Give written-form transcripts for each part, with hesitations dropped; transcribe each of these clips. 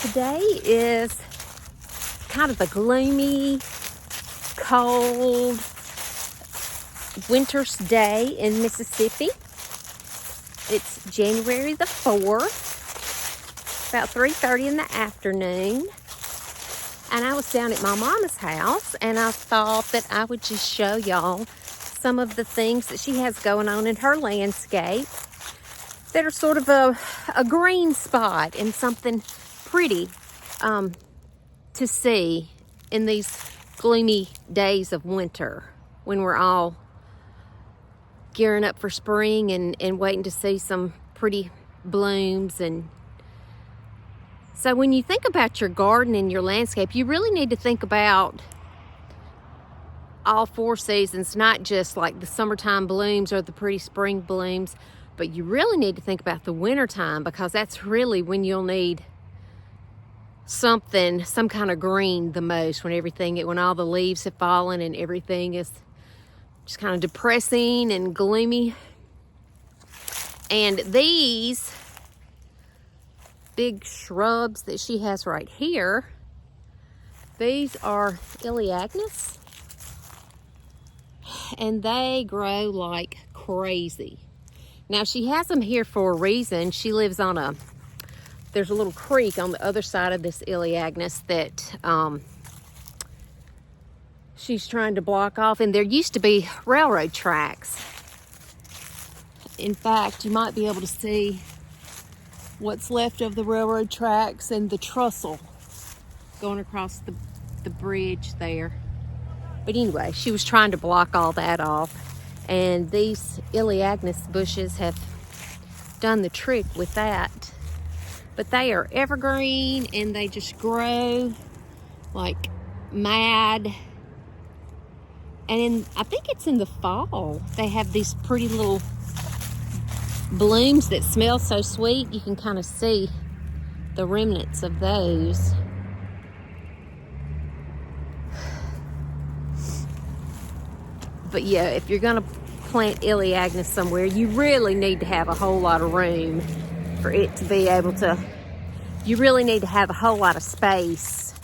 Today is kind of a gloomy, cold, winter's day in Mississippi. It's January the 4th, about 3:30 in the afternoon. And I was down at my mama's house, and I thought that I would just show y'all some of the things that she has going on in her landscape that are sort of a green spot and something pretty to see in these gloomy days of winter when we're all gearing up for spring and waiting to see some pretty blooms. And so when you think about your garden and your landscape, you really need to think about all four seasons, not just like the summertime blooms or the pretty spring blooms, but you really need to think about the wintertime, because that's really when you'll need some kind of green the most, when all the leaves have fallen and everything is just kind of depressing and gloomy. And these big shrubs that she has right here, these are Elaeagnus, and they grow like crazy. Now, she has them here for a reason. She lives on there's a little creek on the other side of this Elaeagnus that she's trying to block off, and there used to be railroad tracks. In fact, you might be able to see what's left of the railroad tracks and the trestle going across the bridge there. But anyway, she was trying to block all that off, and these Elaeagnus bushes have done the trick with that. But they are evergreen, and they just grow like mad. And I think it's in the fall, they have these pretty little blooms that smell so sweet. You can kind of see the remnants of those. But yeah, if you're gonna plant Elaeagnus somewhere, you really need to have a whole lot of room for it to be able to, you really need to have a whole lot of space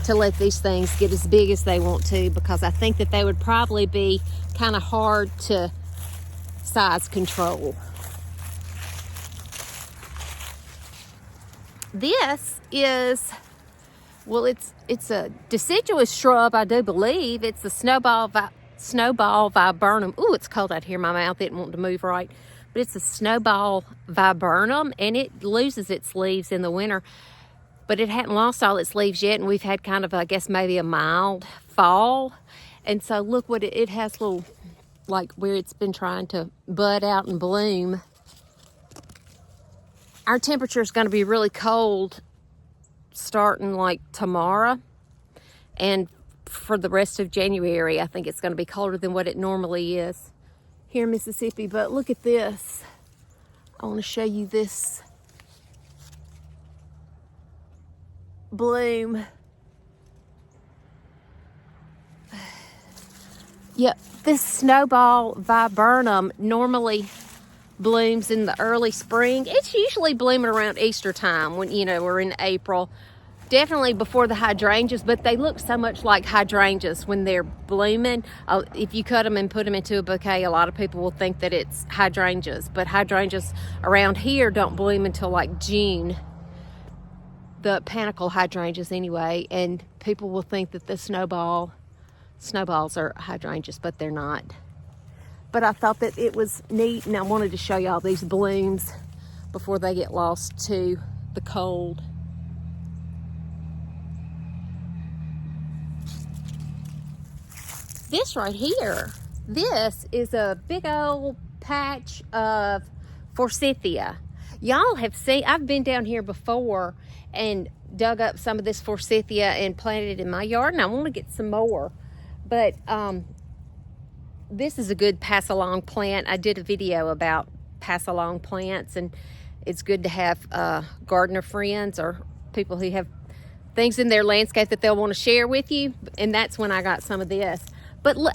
to let these things get as big as they want to, because I think that they would probably be kind of hard to size control. This is, well, it's a deciduous shrub, I do believe. It's a Snowball Viburnum. Ooh, it's cold out here. My mouth didn't want to move right. But it's a Snowball Viburnum, and it loses its leaves in the winter. But it hadn't lost all its leaves yet, and we've had kind of, I guess, maybe a mild fall. And so look what it has, little, like where it's been trying to bud out and bloom. Our temperature is going to be really cold starting like tomorrow, and for the rest of January, I think it's going to be colder than what it normally is here in Mississippi. But look at this. I want to show you this bloom. Yep, this Snowball Viburnum normally blooms in the early spring. It's usually blooming around Easter time, when, we're in April. Definitely before the hydrangeas, but they look so much like hydrangeas when they're blooming. If you cut them and put them into a bouquet, a lot of people will think that it's hydrangeas, but hydrangeas around here don't bloom until like June. The panicle hydrangeas anyway, and people will think that the snowballs are hydrangeas, but they're not. But I thought that it was neat, and I wanted to show y'all these blooms before they get lost to the cold. This right here, this is a big old patch of Forsythia. Y'all have seen, I've been down here before and dug up some of this Forsythia and planted it in my yard, and I want to get some more. But this is a good pass-along plant. I did a video about pass-along plants, and it's good to have gardener friends or people who have things in their landscape that they'll want to share with you, and that's when I got some of this. But look,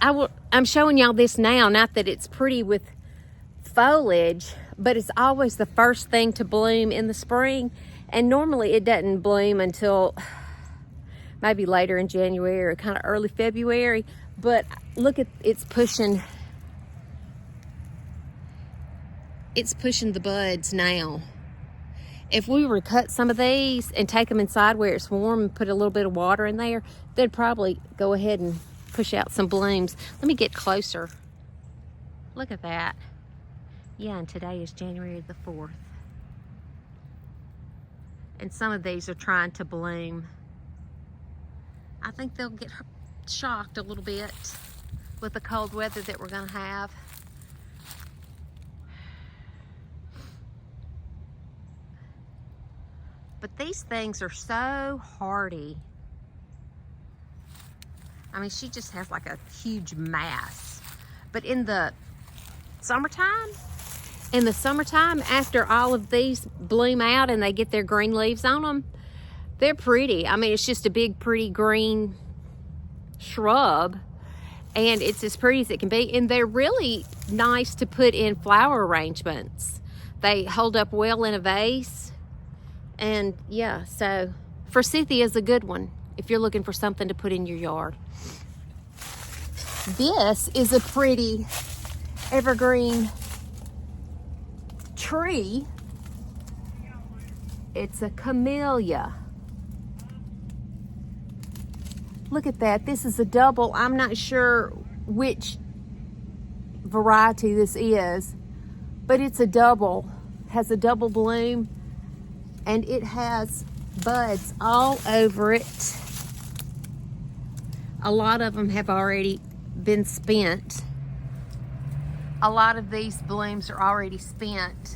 I'm showing y'all this now, not that it's pretty with foliage, but it's always the first thing to bloom in the spring. And normally it doesn't bloom until maybe later in January or kind of early February. But look at, it's pushing the buds now. If we were to cut some of these and take them inside where it's warm and put a little bit of water in there, they'd probably go ahead and push out some blooms. Let me get closer. Look at that. Yeah, and today is January the 4th. And some of these are trying to bloom. I think they'll get shocked a little bit with the cold weather that we're gonna have. But these things are so hardy. I mean, she just has like a huge mass. But in the summertime, after all of these bloom out and they get their green leaves on them, they're pretty. I mean, it's just a big, pretty green shrub. And it's as pretty as it can be. And they're really nice to put in flower arrangements. They hold up well in a vase. And yeah, so Forsythia is a good one if you're looking for something to put in your yard. This is a pretty evergreen tree. It's a Camellia. Look at that. This is a double. I'm not sure which variety this is, but it's a double. Has a double bloom. And it has buds all over it. A lot of them have already been spent. A lot of these blooms are already spent.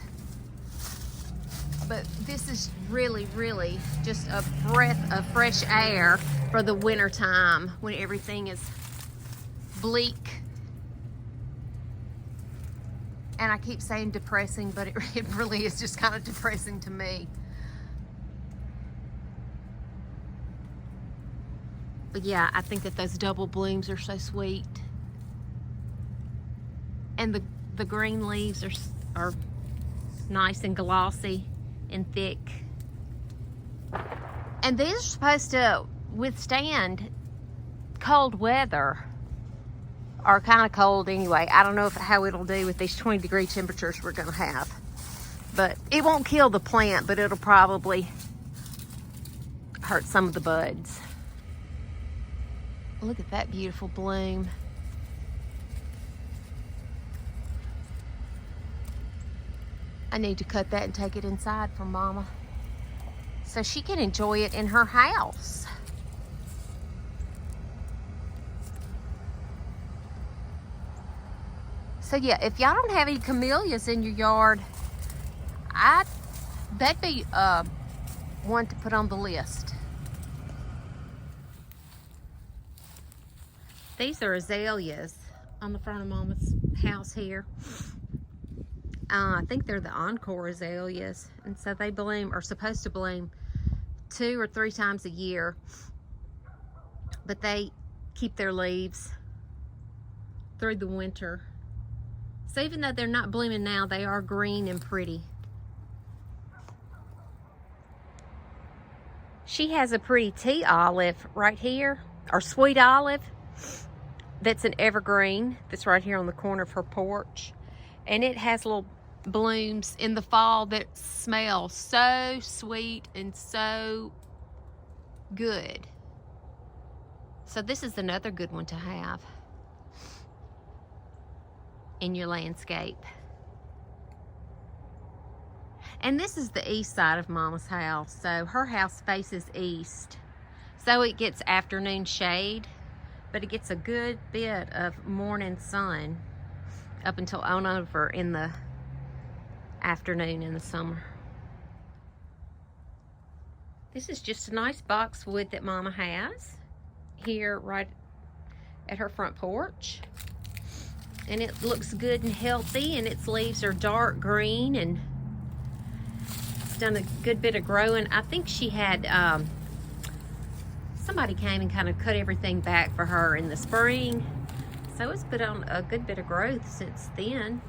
But this is really, really just a breath of fresh air for the winter time when everything is bleak. And I keep saying depressing, but it really is just kind of depressing to me. But yeah, I think that those double blooms are so sweet. And the green leaves are nice and glossy and thick. And these are supposed to withstand cold weather. Or kind of cold anyway. I don't know how it'll do with these 20-degree temperatures we're going to have. But it won't kill the plant, but it'll probably hurt some of the buds. Look at that beautiful bloom. I need to cut that and take it inside for Mama so she can enjoy it in her house. So yeah, if y'all don't have any camellias in your yard, that'd be one to put on the list. These are azaleas on the front of Mama's house here. I think they're the Encore azaleas. And so they bloom, are supposed to bloom 2 or 3 times a year. But they keep their leaves through the winter. So even though they're not blooming now, they are green and pretty. She has a pretty tea olive right here, or sweet olive. That's an evergreen that's right here on the corner of her porch. And it has little blooms in the fall that smell so sweet and so good. So this is another good one to have in your landscape. And this is the east side of Mama's house. So her house faces east. So it gets afternoon shade, but it gets a good bit of morning sun up until on over in the afternoon in the summer. This is just a nice boxwood that Mama has here right at her front porch. And it looks good and healthy, and its leaves are dark green, and it's done a good bit of growing. I think she had, somebody came and kind of cut everything back for her in the spring. So it's put on a good bit of growth since then.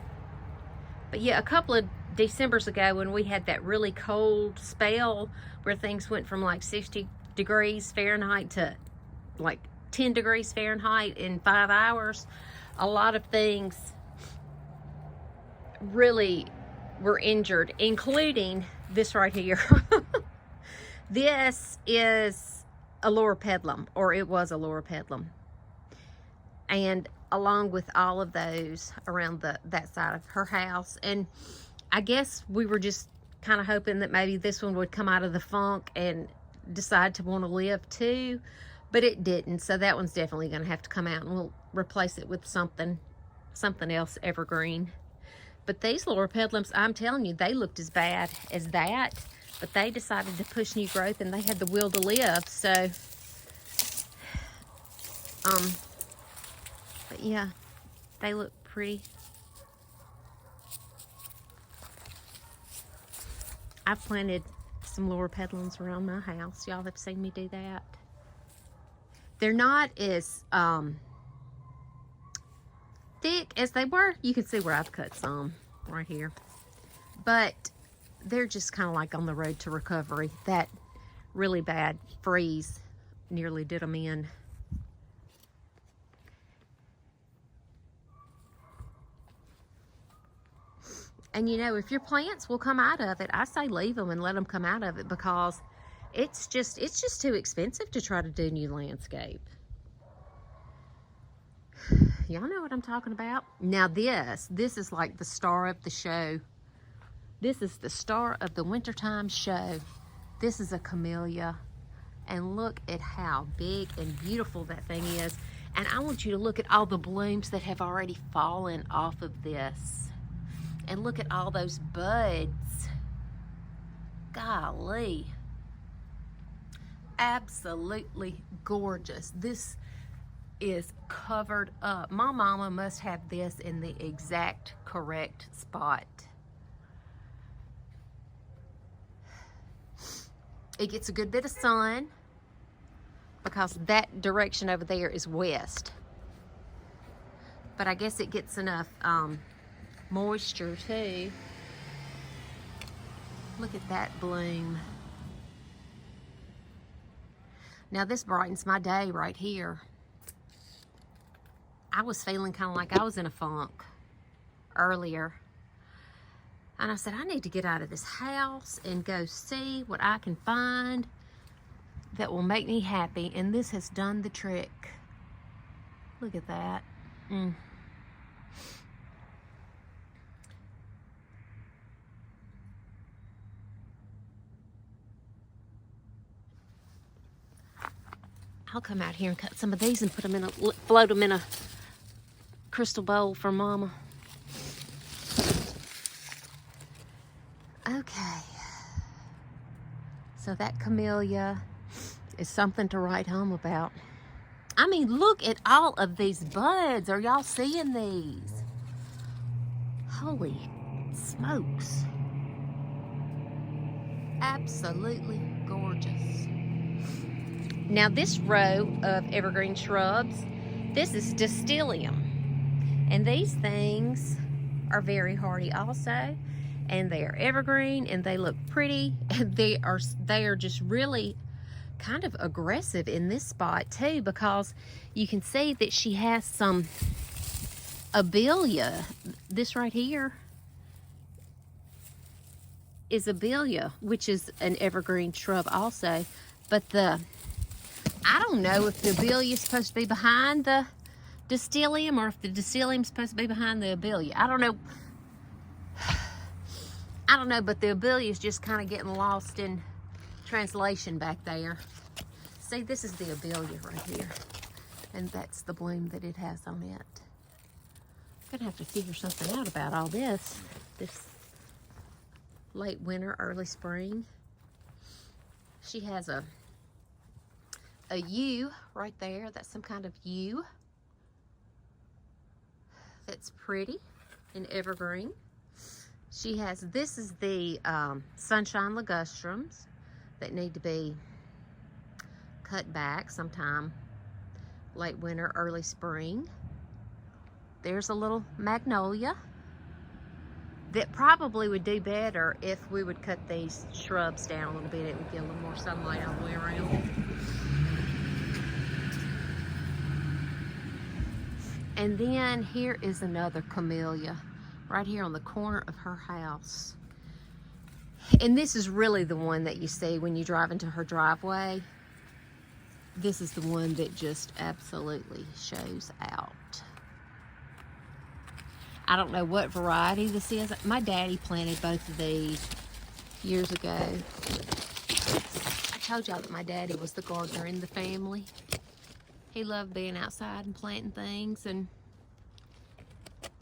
But yeah, a couple of Decembers ago when we had that really cold spell where things went from like 60 degrees Fahrenheit to like 10 degrees Fahrenheit in 5 hours, a lot of things really were injured, including this right here. This is a Loropetalum, or it was a Loropetalum. And along with all of those around that side of her house. And I guess we were just kind of hoping that maybe this one would come out of the funk and decide to want to live too, but it didn't. So that one's definitely going to have to come out, and we'll replace it with something else evergreen. But these Loropetalums, I'm telling you, they looked as bad as that, but they decided to push new growth and they had the will to live. So but yeah, they look pretty. I've planted some Loropetalums around my house. Y'all have seen me do that. They're not as thick as they were. You can see where I've cut some right here. But they're just kind of like on the road to recovery. That really bad freeze nearly did them in. And you know, if your plants will come out of it, I say leave them and let them come out of it, because it's just too expensive to try to do new landscape. Y'all know what I'm talking about. Now this is like the star of the show. This is the star of the wintertime show. This is a Camellia. And look at how big and beautiful that thing is. And I want you to look at all the blooms that have already fallen off of this. And look at all those buds. Golly. Absolutely gorgeous. This is covered up. My mama must have this in the exact correct spot. It gets a good bit of sun because that direction over there is west. But I guess it gets enough moisture too. Look at that bloom. Now this brightens my day right here. I was feeling kind of like I was in a funk earlier. And I said, I need to get out of this house and go see what I can find that will make me happy. And this has done the trick. Look at that. I'll come out here and cut some of these and put them in float them in a crystal bowl for Mama. Okay. So that Camellia is something to write home about. I mean, look at all of these buds. Are y'all seeing these? Holy smokes. Absolutely gorgeous. Now this row of evergreen shrubs, this is Distyllium. And these things are very hardy also. And they are evergreen and they look pretty. And they are just really kind of aggressive in this spot too, because you can see that she has some Abelia. This right here is Abelia, which is an evergreen shrub also. But I don't know if the Abelia is supposed to be behind the Distyllium or if the Distyllium is supposed to be behind the Abelia. I don't know. But the Abelia is just kind of getting lost in translation back there. See, this is the Abelia right here. And that's the bloom that it has on it. I'm gonna have to figure something out about all this. This late winter, early spring. She has a yew right there. That's some kind of yew. That's pretty and evergreen. She has, this is the sunshine Ligustrums that need to be cut back sometime late winter, early spring. There's a little Magnolia. that probably would do better if we would cut these shrubs down a little bit. It would get a little more sunlight all the way around. And then here is another camellia right here on the corner of her house. And this is really the one that you see when you drive into her driveway. This is the one that just absolutely shows out. I don't know what variety this is. My daddy planted both of these years ago. I told y'all that my daddy was the gardener in the family. He loved being outside and planting things, and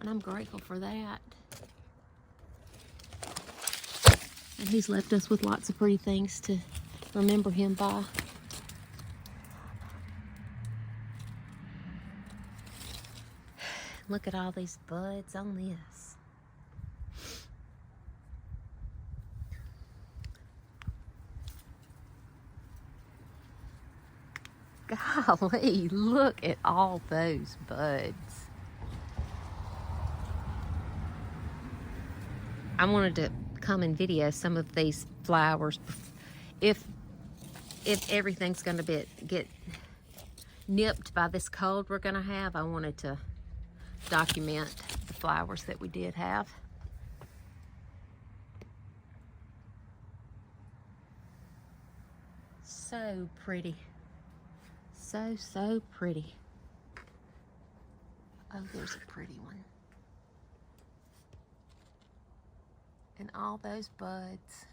I'm grateful for that. And he's left us with lots of pretty things to remember him by. Look at all these buds on this. Golly, look at all those buds. I wanted to come and video some of these flowers. If everything's going to get nipped by this cold we're going to have, I wanted to document the flowers that we did have. So pretty. So pretty. Oh, there's a pretty one. And all those buds.